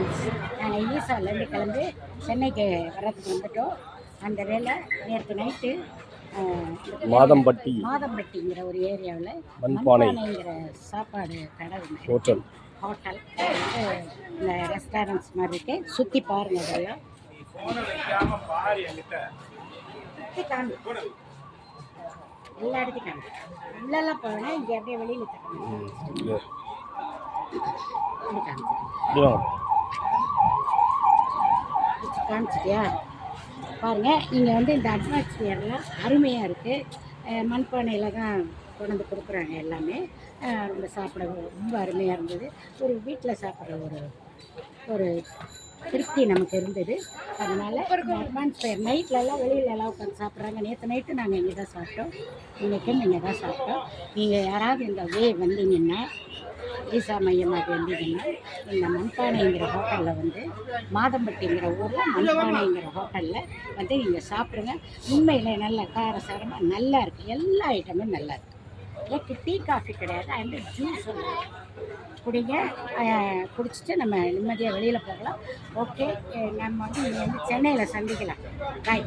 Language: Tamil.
ரெஸ்டாரண்ட்ஸ். நாங்கள் ஈசாலேருந்து கிளம்பி சென்னைக்கு வர்றதுக்கு வந்துட்டோம். அந்த வேலை நேற்று நைட்டு மாதம்பட்டிங்கிற ஒரு ஏரியாவில் மண்பானைங்கிற சாப்பாடு கடை ஹோட்டல் இந்த ரெஸ்டாரண்ட்ஸ் மாதிரி இருக்கு. சுற்றி பாருங்கள். அதெல்லாம் எல்லா இடத்தையும் காமிச்சு உள்ளெல்லாம் போவேன்னா இங்கே அப்படியே வெளியில் காமிச்சிட்டியா பாருங்கள். இங்கே வந்து இந்த அட்மாஸ்பியர்லாம் அருமையாக இருக்குது. மண்பானையில் தான் கொண்டு வந்து கொடுக்குறாங்க எல்லாமே. ரொம்ப சாப்பிட ரொம்ப அருமையாக இருந்தது. ஒரு வீட்டில் சாப்பிட்ற ஒரு திருப்தி நமக்கு இருந்தது. அதனால் அட்மாஸ்பியர் நைட்லலாம் வெளியிலலாம் உட்காந்து சாப்பிட்றாங்க. நேற்று நைட்டு நாங்கள் இங்கே தான் சாப்பிட்டோம். இன்றைக்கும் இங்கே தான் சாப்பிட்டோம். நீங்கள் யாராவது இந்த வந்தீங்கன்னா ஈசா மையமாக வந்தீங்கன்னா இந்த மண்பானைங்கிற ஹோட்டலில் வந்து மாதம்பட்டிங்கிற ஊரில் மண்பானைங்கிற ஹோட்டலில் வந்து நீங்கள் சாப்பிடுங்க. உண்மையில் நல்ல காரசாரமாக நல்லா இருக்குது. எல்லா ஐட்டமும் நல்லா இருக்குது. எனக்கு டீ காஃபி கிடையாது. அந்த ஜூஸ் குடிங்க. குடிச்சிட்டு நம்ம நிம்மதியாக வெளியில் போகலாம். ஓகே, நம்ம வந்து இங்கே வந்து சென்னையில் சந்திக்கலாம். பாய்.